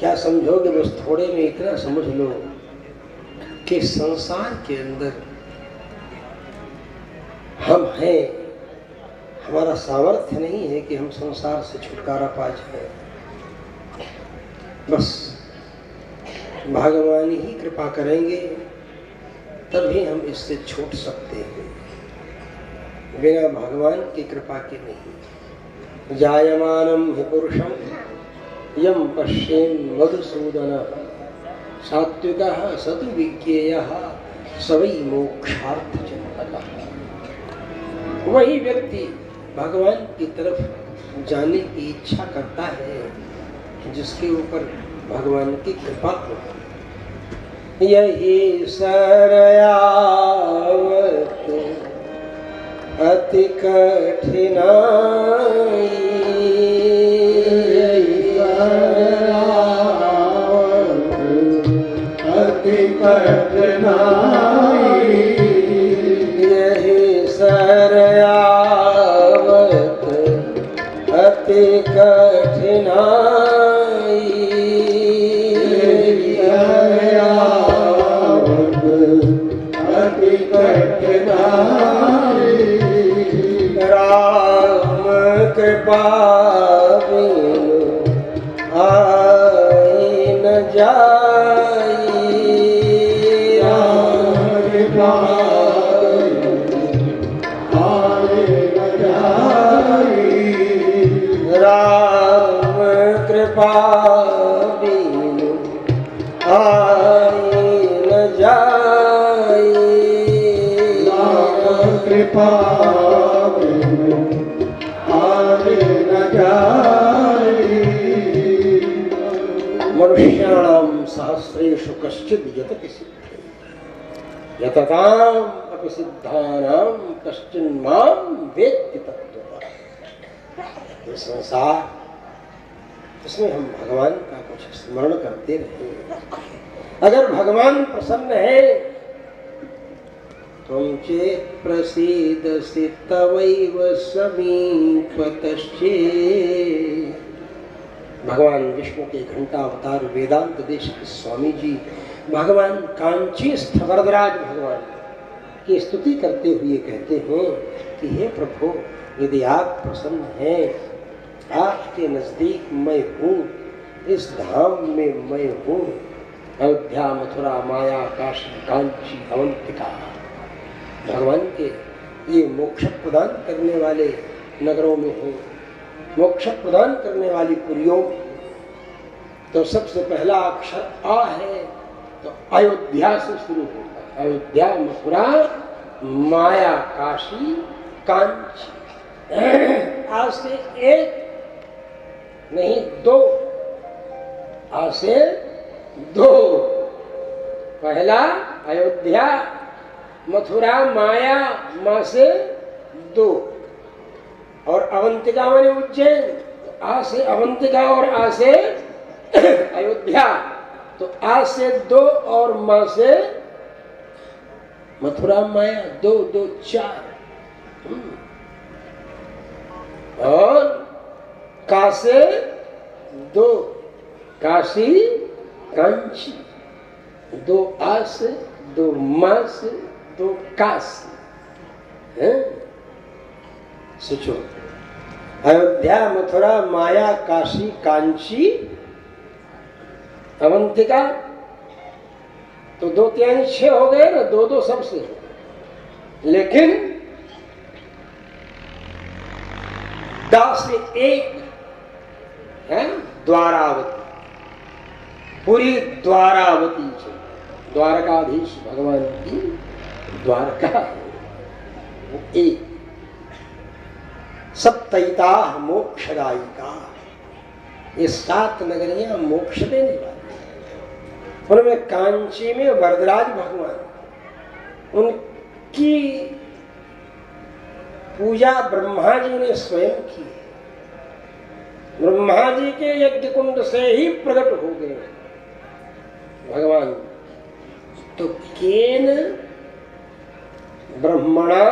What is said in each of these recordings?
क्या समझोगे? बस थोड़े में इतना समझ लो कि संसार के अंदर हम हैं, हमारा सामर्थ्य नहीं है कि हम संसार से छुटकारा पा जाए। बस भगवान ही कृपा करेंगे तभी हम इससे छूट सकते हैं, बिना भगवान की कृपा के नहीं। जायमानं हि पुरुषं यं पश्येन् मधुसूदन सात्विकः स तु विज्ञेयः स वै मोक्षार्थचिन्तकः। वही व्यक्ति भगवान की तरफ जाने की इच्छा करता है जिसके ऊपर भगवान की कृपा हो। यही सरयावत अति कठिनाई, अति कठिनाई, यही सरयावत अति कठिनाई, अति कठिनाई, राम कृपा बिनु आई न जाई, राम कृपा आए न जाई, राम कृपा बिनु आई न जाई, राम कृपा बिनु आए न जाई। मनुष्याणां सहस्रेषु कश्चिद् यतति सिद्धे यतताम् अपि सिद्धानां कश्चिन्मां वेत्ति तत्त्वतः। ये संसार, इसमें हम भगवान का कुछ स्मरण करते रहे। अगर भगवान प्रसन्न है, त्वं चेत् प्रसीदसि तवैव समीपतश्चे। भगवान विष्णु के घंटा अवतार वेदांत देश के स्वामी जी भगवान कांचीस्थ वरदराज भगवान की स्तुति करते हुए कहते हैं कि हे प्रभु, यदि आप प्रसन्न हैं, आपके नजदीक मैं हूँ, इस धाम में मैं हूँ। अयोध्या, मथुरा, माया, काशी, कांची, अवंतिका, भगवान के ये मोक्ष प्रदान करने वाले नगरों में हूँ, मोक्ष प्रदान करने वाली पुरियों। तो सबसे पहला अक्षर आ है तो अयोध्या से शुरू होता है। अयोध्या, मथुरा, माया, काशी, कांची। आज से एक नहीं दो, आज से दो। पहला अयोध्या, मथुरा, माया, माँ से दो, और अवंतिका माने उज्जैन। आ से अवंतिका और आ से अयोध्या, तो आ से दो और माँ से मथुरा, माया, दो दो चार। और का से दो, काशी, कांची, दो आ से, दो माँ से, दो का से। सोचो, अयोध्या, मथुरा, माया, काशी, कांची, अवंतिका, तो दो तीन छह हो गए ना, दो दो सबसे। लेकिन दा से एक है द्वारावती, पूरी द्वारावती से। द्वारकाधीश भगवान की द्वारका है वो एक। सप्तैता मोक्षदायिका, ये 7 नगरियां मोक्ष देने वाली। उनमें कांची में वरदराज भगवान, उनकी पूजा ब्रह्मा जी ने स्वयं की। ब्रह्मा जी के यज्ञ कुंड से ही प्रकट हो गए भगवान। तो केन ब्रह्मणा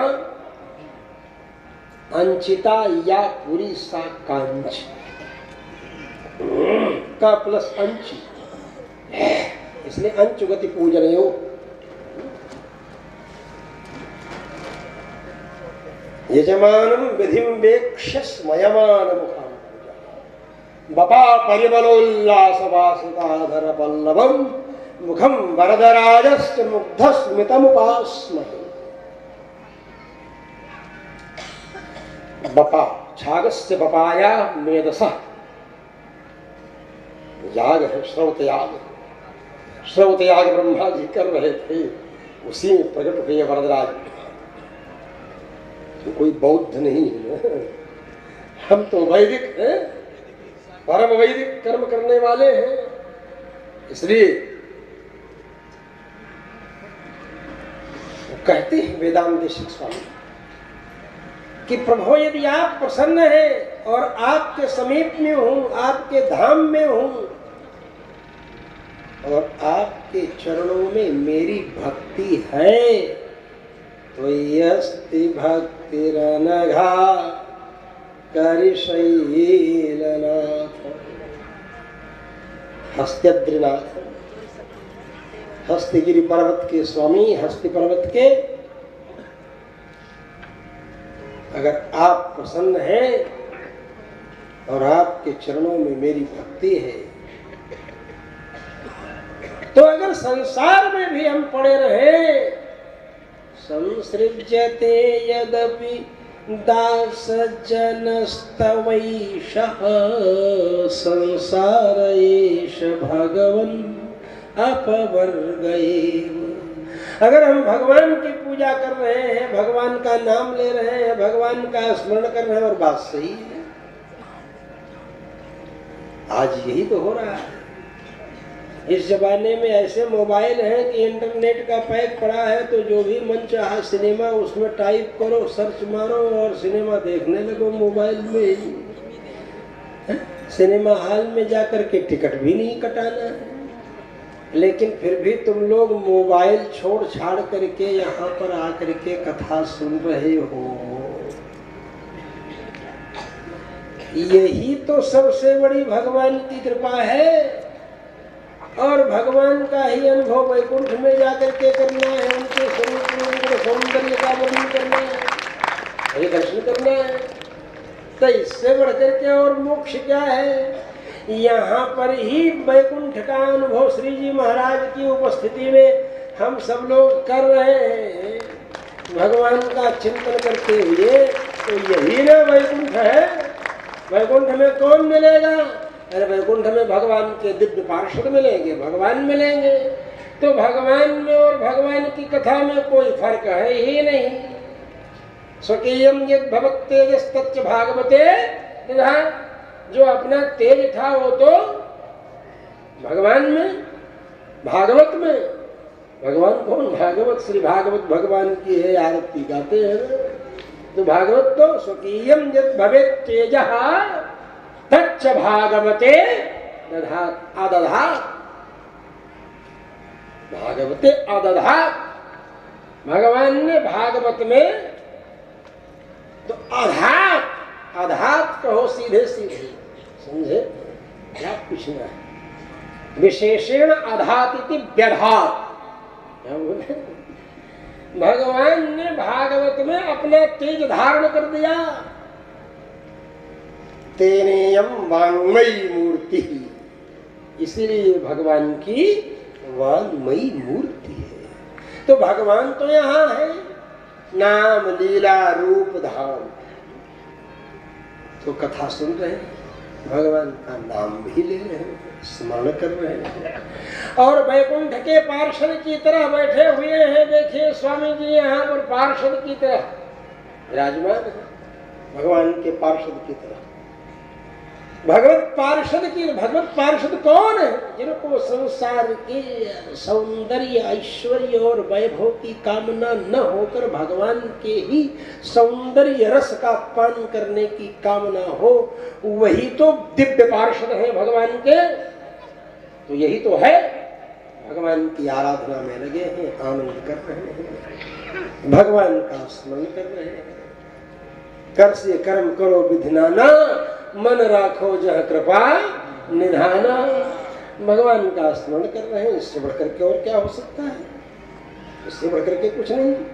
अंचिता या पूरी सा कांची। का प्लस अंच, इसलिए अंच गति पूजनयो। यजमानं विधिं वेक्ष्य स्मयमानमुखं बपा परिमलोल्लासवासिताधर पल्लवं मुखं वरदराजस्य मुग्धस्मितमुपास्महे। बपा छागस्य बपाया मेदसः, याग है श्रौत याग। श्रौत याग ब्रह्मा जी कर रहे थे, उसी में प्रकट हुए वरदराज। तो कोई बौद्ध नहीं है, हम तो वैदिक हैं, परम वैदिक कर्म करने वाले हैं। इसलिए कहते हैं वेदांत देशिक स्वामी कि प्रभु यदि आप प्रसन्न हैं और आपके समीप में हूं, आपके धाम में हूं और आपके चरणों में मेरी भक्ति है, तो यस्ति भक्तिरनघा करिशैलनाथ हस्त्यद्रिनाथ। हस्तिगिरि पर्वत के स्वामी, हस्ति पर्वत के अगर आप प्रसन्न हैं और आपके चरणों में मेरी भक्ति है, तो अगर संसार में भी हम पड़े रहे, संसृज्यते यदपि दास जनस्तवैषः संसार एष भगवन् अपवर्गैव। अगर हम भगवान की पूजा कर रहे हैं, भगवान का नाम ले रहे हैं, भगवान का स्मरण कर रहे हैं, और बात सही है, आज यही तो हो रहा है। इस जमाने में ऐसे मोबाइल हैं कि इंटरनेट का पैक पड़ा है, तो जो भी मन चाहा सिनेमा उसमें टाइप करो, सर्च मारो और सिनेमा देखने लगो मोबाइल में। सिनेमा हॉल में जाकर के टिकट भी नहीं कटाना है, लेकिन फिर भी तुम लोग मोबाइल छोड़ छाड़ करके यहाँ पर आकर के कथा सुन रहे हो। यही तो सबसे बड़ी भगवान की कृपा है, और भगवान का ही अनुभव वैकुंठ में जाकर के करना है, उनके स्वरूप में उनके सौंदर्य का वर्णन करना है, हरि दर्शन करना है। तो इससे बढ़कर के और मोक्ष क्या है? यहाँ पर ही वैकुंठ का अनुभव श्री जी महाराज की उपस्थिति में हम सब लोग कर रहे हैं, भगवान का चिंतन करते हुए। तो यही ना वैकुंठ है। वैकुंठ में कौन मिलेगा? अरे वैकुंठ में भगवान के दिव्य पार्षद मिलेंगे, भगवान मिलेंगे। तो भगवान में और भगवान की कथा में कोई फर्क है ही नहीं। स्वकीयम यद भवत् तेजस्तच्च भागवते, जो अपना तेज था वो तो भगवान में, भागवत में। भगवान कौन? भागवत, श्री भागवत भगवान की है, आरती गाते हैं। तो भागवत तो स्वकीयम यद भवेत् तेजः तच्च भागवते दधात् अदधात्, भागवते अदधात्। भगवान ने भागवत में तो अधात, अधात कहो सीधे सीधे, समझे? क्या पूछना है? विशेषण अधात इति व्यधात। भगवान ने भागवत में अपना तेज धारण कर दिया। तेनेयम वाङ्मयी मूर्ति, इसीलिए भगवान की वाङ्मयी मूर्ति है। तो भगवान तो यहाँ है, नाम लीला रूप धाम। तो कथा सुन रहे हैं, भगवान का नाम भी ले रहे हैं, स्मरण कर रहे हैं, और वैकुंठ के पार्षद की तरह बैठे हुए हैं। देखिए स्वामी जी यहाँ पर पार्षद की तरह विराजमान है, भगवान के पार्षद की तरह। भगवत पार्षद कौन है? जिनको संसार के सौंदर्य, ऐश्वर्य और वैभव की कामना न होकर भगवान के ही सौंदर्य रस का पान करने की कामना हो, वही तो दिव्य पार्षद है भगवान के। तो यही तो है, भगवान की आराधना में लगे हैं, आनंद कर रहे हैं, भगवान का स्मरण कर रहे हैं। कर से कर्म करो विधि नाना, मन राखो जह कृपा निधाना, भगवान का स्मरण कर रहे हैं, इससे बढ़कर के और क्या हो सकता है? इससे बढ़कर के कुछ नहीं।